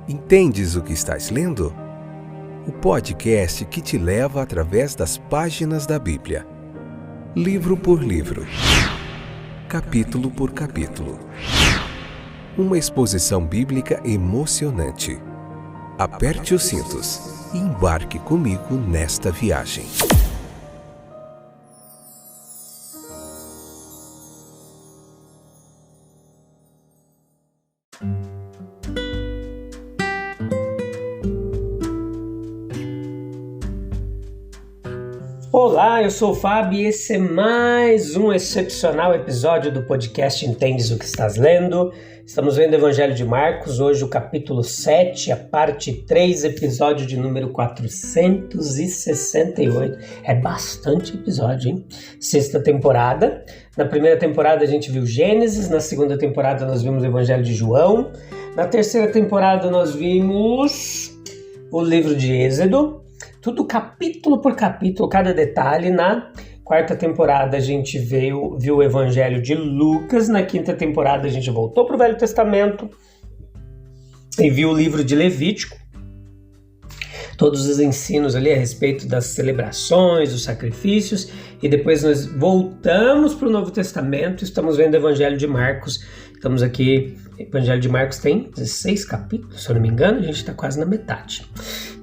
Entendes o que estás lendo? O podcast que te leva através das páginas da Bíblia. Livro por livro. Capítulo por capítulo. Uma exposição bíblica emocionante. Aperte os cintos e embarque comigo nesta viagem. Olá, eu sou o Fábio e esse é mais um excepcional episódio do podcast Entendes o que estás lendo. Estamos vendo o Evangelho de Marcos, hoje o capítulo 7, a parte 3, episódio de número 468. É bastante episódio, hein? Sexta temporada. Na primeira temporada a gente viu Gênesis, na segunda temporada nós vimos o Evangelho de João, na terceira temporada nós vimos o livro de Êxodo. Tudo capítulo por capítulo, cada detalhe. Na quarta temporada a gente viu o Evangelho de Lucas. Na quinta temporada a gente voltou para o Velho Testamento e viu o livro de Levítico. Todos os ensinos ali a respeito das celebrações, dos sacrifícios. E depois nós voltamos para o Novo Testamento. Estamos vendo o Evangelho de Marcos. Estamos aqui, o Evangelho de Marcos tem 16 capítulos, se eu não me engano. A gente está quase na metade.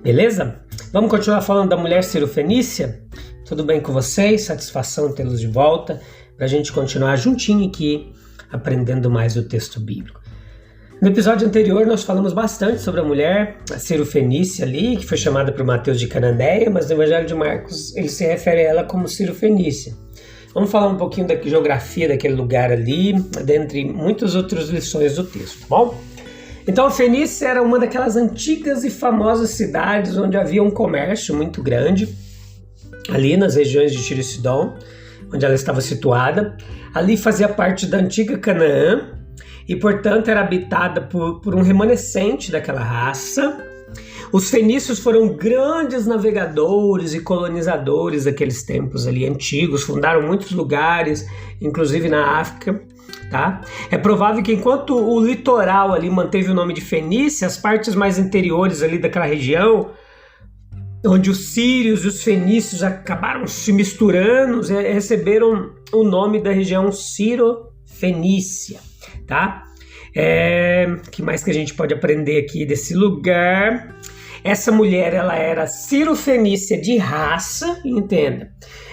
Beleza? Vamos continuar falando da mulher cirofenícia? Tudo bem com vocês? Satisfação tê-los de volta para a gente continuar juntinho aqui aprendendo mais o texto bíblico. No episódio anterior nós falamos bastante sobre a mulher a cirofenícia ali, que foi chamada por Mateus de Cananeia, mas no Evangelho de Marcos ele se refere a ela como cirofenícia. Vamos falar um pouquinho da geografia daquele lugar ali, dentre muitas outras lições do texto, tá bom? Então a Fenícia era uma daquelas antigas e famosas cidades onde havia um comércio muito grande, ali nas regiões de Tiro e Sidom, onde ela estava situada. Ali fazia parte da antiga Canaã e, portanto, era habitada por um remanescente daquela raça. Os fenícios foram grandes navegadores e colonizadores daqueles tempos ali antigos, fundaram muitos lugares, inclusive na África. Tá? É provável que enquanto o litoral ali manteve o nome de Fenícia, as partes mais interiores ali daquela região, onde os sírios e os fenícios acabaram se misturando, receberam o nome da região Ciro-Fenícia. Tá? Que mais que a gente pode aprender aqui desse lugar? Essa mulher, ela era cirofenícia de raça, entenda,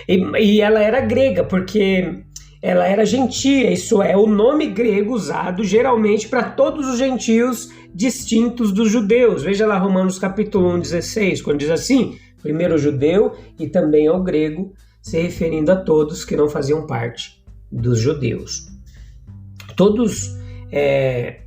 e ela era grega, porque ela era gentia, isso é, o nome grego usado geralmente para todos os gentios distintos dos judeus. Veja lá Romanos capítulo 1:16, quando diz assim: primeiro o judeu e também ao grego, se referindo a todos que não faziam parte dos judeus. Todos,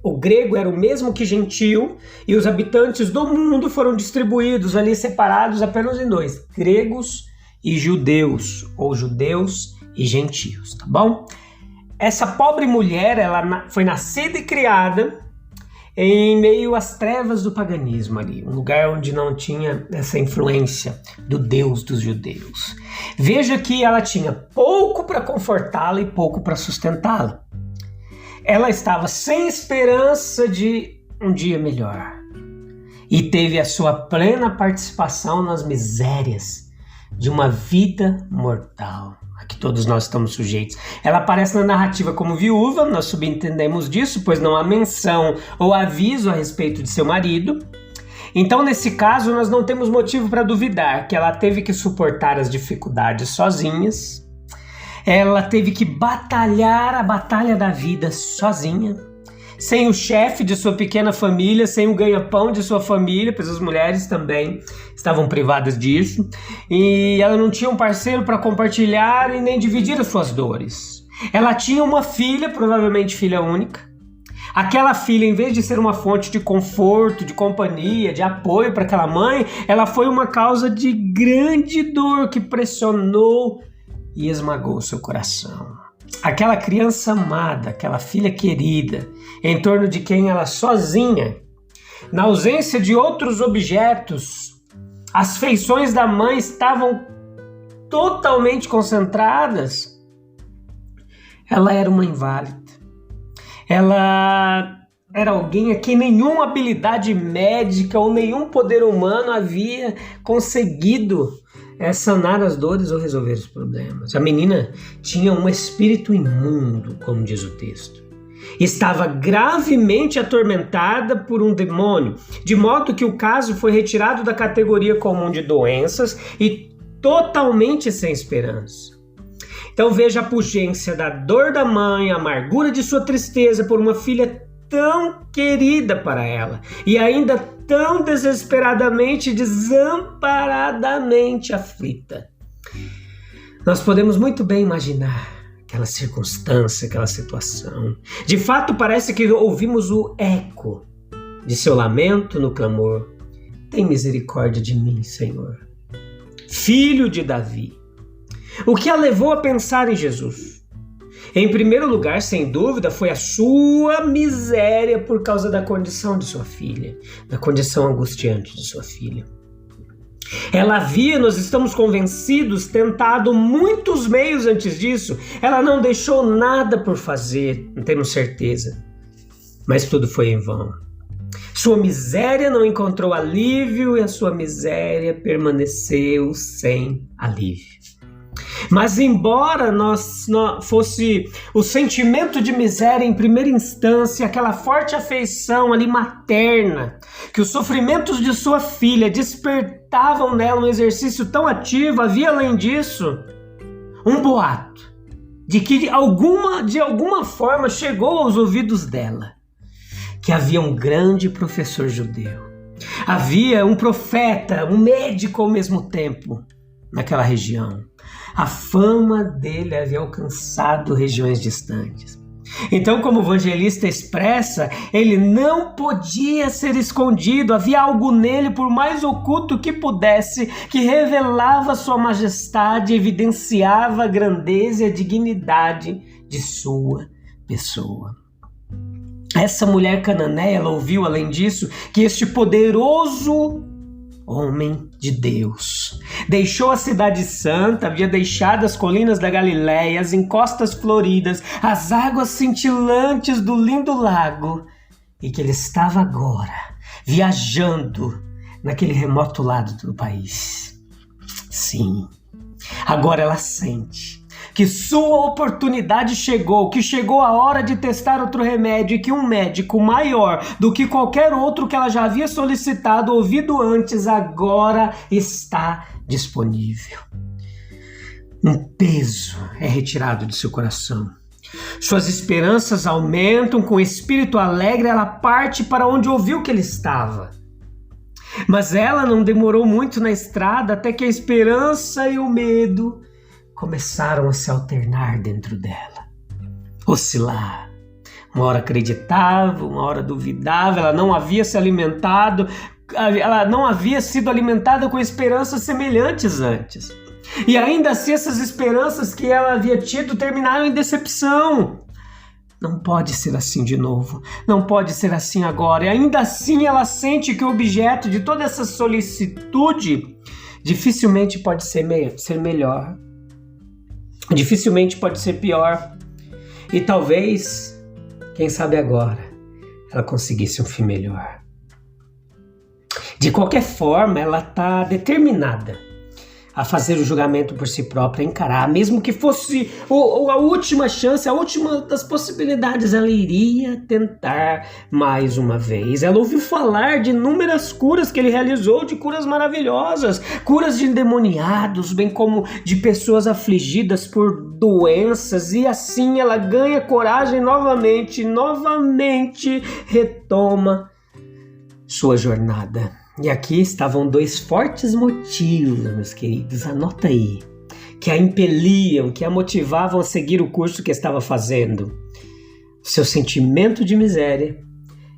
o grego era o mesmo que gentio, e os habitantes do mundo foram distribuídos ali, separados apenas em dois: gregos e judeus, ou judeus e gentios, tá bom? Essa pobre mulher, ela foi nascida e criada em meio às trevas do paganismo ali, um lugar onde não tinha essa influência do Deus dos judeus. Veja que ela tinha pouco para confortá-la e pouco para sustentá-la. Ela estava sem esperança de um dia melhor e teve a sua plena participação nas misérias de uma vida mortal a que todos nós estamos sujeitos. Ela aparece na narrativa como viúva, nós subentendemos disso, pois não há menção ou aviso a respeito de seu marido. Então, nesse caso, nós não temos motivo para duvidar que ela teve que suportar as dificuldades sozinhas. Ela teve que batalhar a batalha da vida sozinha, sem o chefe de sua pequena família, sem o ganha-pão de sua família, pois as mulheres também estavam privadas disso, e ela não tinha um parceiro para compartilhar e nem dividir as suas dores. Ela tinha uma filha, provavelmente filha única. Aquela filha, em vez de ser uma fonte de conforto, de companhia, de apoio para aquela mãe, ela foi uma causa de grande dor que pressionou e esmagou seu coração. Aquela criança amada, aquela filha querida, em torno de quem ela sozinha, na ausência de outros objetos, as feições da mãe estavam totalmente concentradas. Ela era uma inválida. Ela era alguém a quem nenhuma habilidade médica ou nenhum poder humano havia conseguido sanar as dores ou resolver os problemas. A menina tinha um espírito imundo, como diz o texto. Estava gravemente atormentada por um demônio, de modo que o caso foi retirado da categoria comum de doenças e totalmente sem esperança. Então veja a pujança da dor da mãe, a amargura de sua tristeza por uma filha tão querida para ela e ainda tão desesperadamente, desamparadamente aflita. Nós podemos muito bem imaginar aquela circunstância, aquela situação. De fato, parece que ouvimos o eco de seu lamento no clamor: tem misericórdia de mim, Senhor, filho de Davi. O que a levou a pensar em Jesus? Em primeiro lugar, sem dúvida, foi a sua miséria por causa da condição de sua filha, da condição angustiante de sua filha. Ela havia, nós estamos convencidos, tentado muitos meios antes disso. Ela não deixou nada por fazer, não temos certeza. Mas tudo foi em vão. Sua miséria não encontrou alívio e a sua miséria permaneceu sem alívio. Mas embora fosse o sentimento de miséria em primeira instância, aquela forte afeição ali materna, que os sofrimentos de sua filha despertavam nela um exercício tão ativo, havia além disso um boato de que de alguma forma chegou aos ouvidos dela que havia um grande professor judeu, havia um profeta, um médico ao mesmo tempo naquela região. A fama dele havia alcançado regiões distantes. Então, como o evangelista expressa, ele não podia ser escondido. Havia algo nele, por mais oculto que pudesse, que revelava sua majestade, evidenciava a grandeza e a dignidade de sua pessoa. Essa mulher cananeia, ela ouviu, além disso, que este poderoso homem de Deus deixou a cidade santa, havia deixado as colinas da Galileia, as encostas floridas, as águas cintilantes do lindo lago, e que ele estava agora viajando naquele remoto lado do país. Sim, agora ela sente que sua oportunidade chegou, que chegou a hora de testar outro remédio e que um médico maior do que qualquer outro que ela já havia solicitado, ouvido antes, agora está disponível. Um peso é retirado de seu coração. Suas esperanças aumentam, com o espírito alegre ela parte para onde ouviu que ele estava. Mas ela não demorou muito na estrada até que a esperança e o medo começaram a se alternar dentro dela, oscilar. Uma hora acreditava, uma hora duvidava. Ela não havia sido alimentada com esperanças semelhantes antes. E ainda assim essas esperanças que ela havia tido terminaram em decepção. Não pode ser assim de novo, não pode ser assim agora. E ainda assim ela sente que o objeto de toda essa solicitude dificilmente pode ser melhor. Dificilmente pode ser pior. E talvez, quem sabe agora, ela conseguisse um fim melhor. De qualquer forma, ela está determinada a fazer o julgamento por si própria, a encarar, mesmo que fosse a última chance, a última das possibilidades, ela iria tentar mais uma vez. Ela ouviu falar de inúmeras curas que ele realizou, de curas maravilhosas, curas de endemoniados, bem como de pessoas afligidas por doenças, e assim ela ganha coragem novamente retoma sua jornada. E aqui estavam dois fortes motivos, meus queridos, anota aí, que a impeliam, que a motivavam a seguir o curso que estava fazendo: o seu sentimento de miséria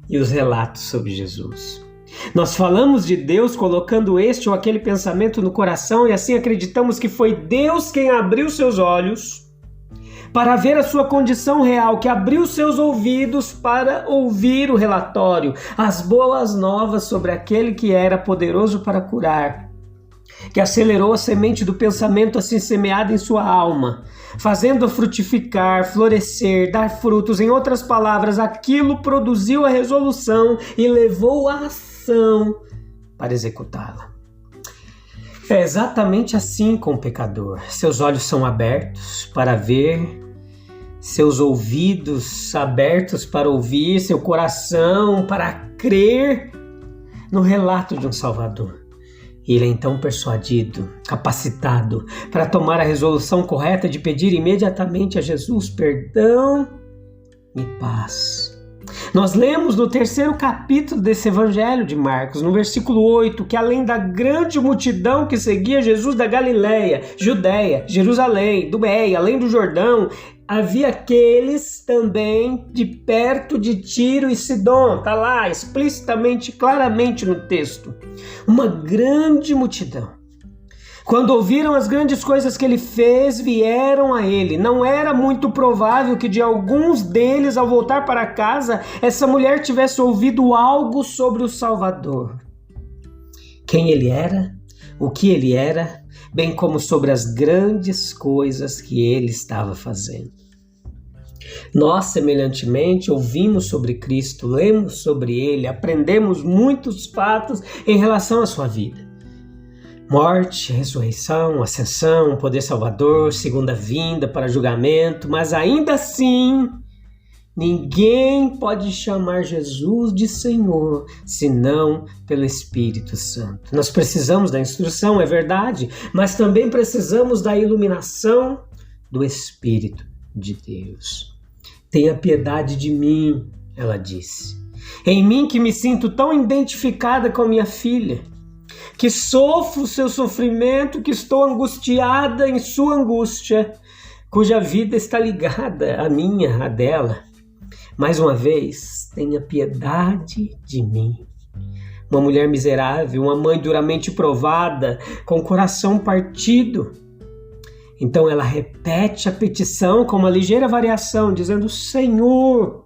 e os relatos sobre Jesus. Nós falamos de Deus colocando este ou aquele pensamento no coração e assim acreditamos que foi Deus quem abriu seus olhos para ver a sua condição real, que abriu seus ouvidos para ouvir o relatório, as boas novas sobre aquele que era poderoso para curar, que acelerou a semente do pensamento assim semeada em sua alma, fazendo-a frutificar, florescer, dar frutos. Em outras palavras, aquilo produziu a resolução e levou a ação para executá-la. É exatamente assim com o pecador. Seus olhos são abertos para ver, seus ouvidos abertos para ouvir, seu coração para crer no relato de um Salvador. Ele é então persuadido, capacitado para tomar a resolução correta de pedir imediatamente a Jesus perdão e paz. Nós lemos no 3º capítulo desse Evangelho de Marcos, no versículo 8, que além da grande multidão que seguia Jesus da Galileia, Judéia, Jerusalém, Dumeia, além do Jordão, havia aqueles também de perto de Tiro e Sidom. Está lá explicitamente, claramente no texto. Uma grande multidão. Quando ouviram as grandes coisas que ele fez, vieram a ele. Não era muito provável que de alguns deles, ao voltar para casa, essa mulher tivesse ouvido algo sobre o Salvador. Quem ele era, o que ele era, bem como sobre as grandes coisas que ele estava fazendo. Nós, semelhantemente, ouvimos sobre Cristo, lemos sobre ele, aprendemos muitos fatos em relação à sua vida. Morte, ressurreição, ascensão, poder salvador, segunda vinda para julgamento, mas ainda assim, ninguém pode chamar Jesus de Senhor, senão pelo Espírito Santo. Nós precisamos da instrução, é verdade, mas também precisamos da iluminação do Espírito de Deus. Tenha piedade de mim, ela disse. Em mim que me sinto tão identificada com minha filha, que sofro o seu sofrimento, que estou angustiada em sua angústia, cuja vida está ligada à minha, à dela. Mais uma vez, tenha piedade de mim. Uma mulher miserável, uma mãe duramente provada, com o coração partido. Então ela repete a petição com uma ligeira variação, dizendo: Senhor,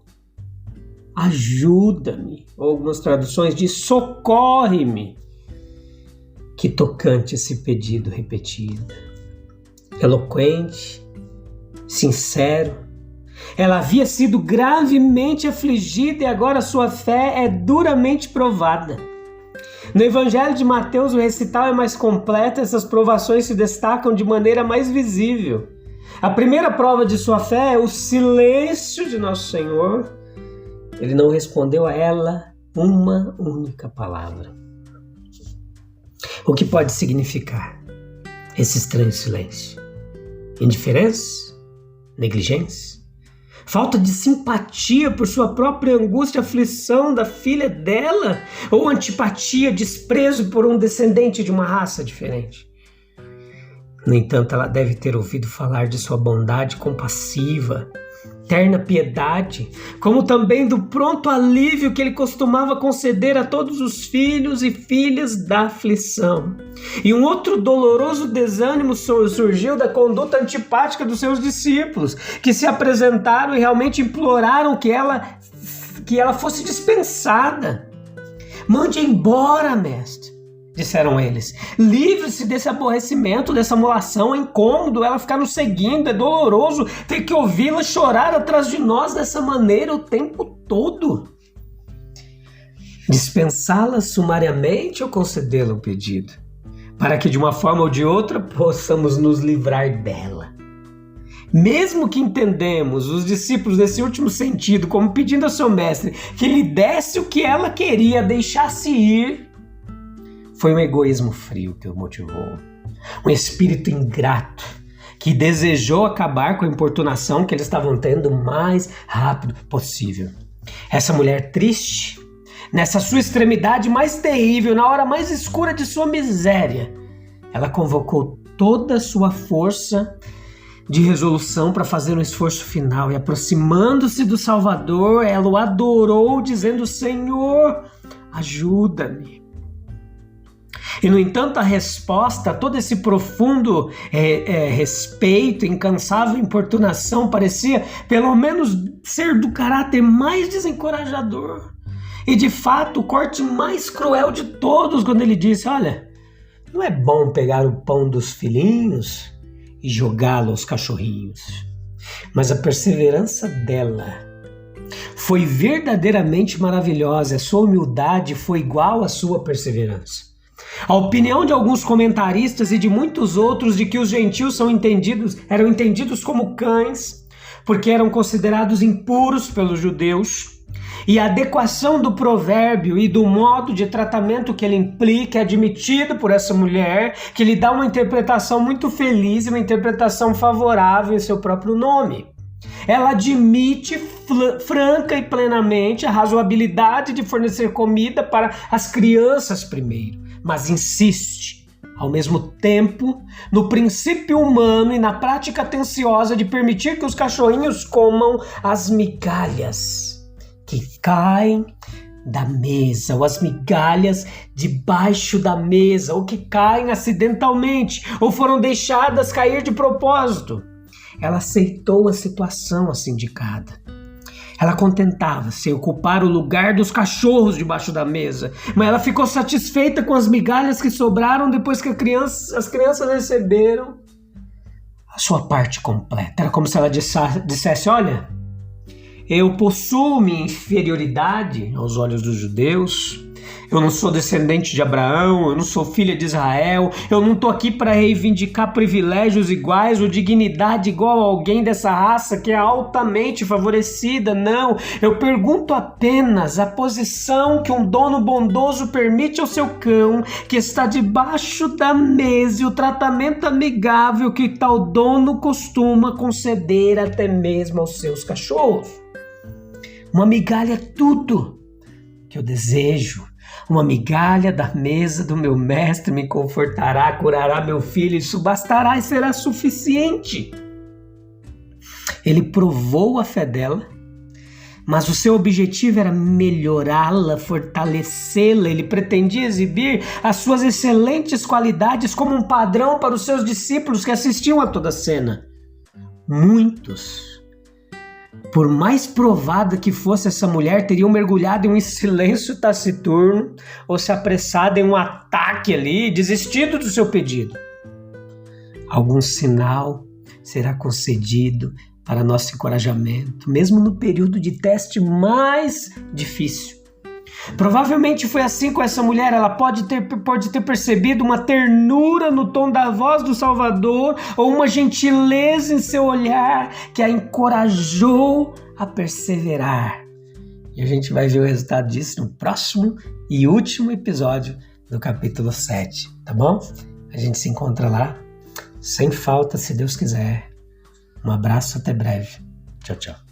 ajuda-me. Ou algumas traduções diz: socorre-me. Que tocante esse pedido repetido. Eloquente, sincero. Ela havia sido gravemente afligida e agora sua fé é duramente provada. No Evangelho de Mateus, o recital é mais completo, essas provações se destacam de maneira mais visível. A primeira prova de sua fé é o silêncio de Nosso Senhor. Ele não respondeu a ela uma única palavra. O que pode significar esse estranho silêncio? Indiferença? Negligência? Falta de simpatia por sua própria angústia e aflição da filha dela? Ou antipatia, desprezo por um descendente de uma raça diferente? No entanto, ela deve ter ouvido falar de sua bondade compassiva, terna piedade, como também do pronto alívio que ele costumava conceder a todos os filhos e filhas da aflição. E um outro doloroso desânimo surgiu da conduta antipática dos seus discípulos, que se apresentaram e realmente imploraram que ela fosse dispensada. Mande embora, mestre, disseram eles. Livre-se desse aborrecimento, dessa molação, é incômodo ela ficar nos seguindo, é doloroso ter que ouvi-la chorar atrás de nós dessa maneira o tempo todo. Dispensá-la sumariamente ou concedê-la o pedido, para que de uma forma ou de outra possamos nos livrar dela. Mesmo que entendemos os discípulos nesse último sentido como pedindo ao seu mestre que lhe desse o que ela queria, deixasse ir, foi um egoísmo frio que o motivou, um espírito ingrato que desejou acabar com a importunação que eles estavam tendo o mais rápido possível. Essa mulher triste, nessa sua extremidade mais terrível, na hora mais escura de sua miséria, ela convocou toda a sua força de resolução para fazer um esforço final e, aproximando-se do Salvador, ela o adorou, dizendo: Senhor, ajuda-me. E, no entanto, a resposta a todo esse profundo respeito, incansável importunação, parecia pelo menos ser do caráter mais desencorajador. E, de fato, o corte mais cruel de todos, quando ele disse: olha, Não é bom pegar o pão dos filhinhos e jogá-lo aos cachorrinhos. Mas a perseverança dela foi verdadeiramente maravilhosa. A sua humildade foi igual à sua perseverança. A opinião de alguns comentaristas e de muitos outros de que os gentios eram entendidos como cães, porque eram considerados impuros pelos judeus, e a adequação do provérbio e do modo de tratamento que ele implica é admitido por essa mulher, que lhe dá uma interpretação muito feliz e uma interpretação favorável em seu próprio nome. Ela admite franca e plenamente a razoabilidade de fornecer comida para as crianças primeiro, mas insiste, ao mesmo tempo, no princípio humano e na prática atenciosa de permitir que os cachorrinhos comam as migalhas que caem da mesa, ou as migalhas debaixo da mesa, ou que caem acidentalmente, ou foram deixadas cair de propósito. Ela aceitou a situação assim indicada. Ela contentava-se em ocupar o lugar dos cachorros debaixo da mesa, mas ela ficou satisfeita com as migalhas que sobraram depois que as crianças receberam a sua parte completa. Era como se ela dissesse, olha, eu possuo minha inferioridade aos olhos dos judeus, eu não sou descendente de Abraão, eu não sou filha de Israel, eu não estou aqui para reivindicar privilégios iguais ou dignidade igual a alguém dessa raça que é altamente favorecida, não. Eu pergunto apenas a posição que um dono bondoso permite ao seu cão que está debaixo da mesa e o tratamento amigável que tal dono costuma conceder até mesmo aos seus cachorros. Uma migalha é tudo que eu desejo. Uma migalha da mesa do meu mestre me confortará, curará meu filho, isso bastará e será suficiente. Ele provou a fé dela, mas o seu objetivo era melhorá-la, fortalecê-la. Ele pretendia exibir as suas excelentes qualidades como um padrão para os seus discípulos que assistiam a toda a cena. Muitos, por mais provada que fosse essa mulher, teriam mergulhado em um silêncio taciturno ou se apressado em um ataque ali, desistido do seu pedido. Algum sinal será concedido para nosso encorajamento, mesmo no período de teste mais difícil. Provavelmente foi assim com essa mulher. Ela pode ter percebido uma ternura no tom da voz do Salvador ou uma gentileza em seu olhar que a encorajou a perseverar. E a gente vai ver o resultado disso no próximo e último episódio do capítulo 7, tá bom? A gente se encontra lá, sem falta, se Deus quiser. Um abraço, até breve. Tchau, tchau.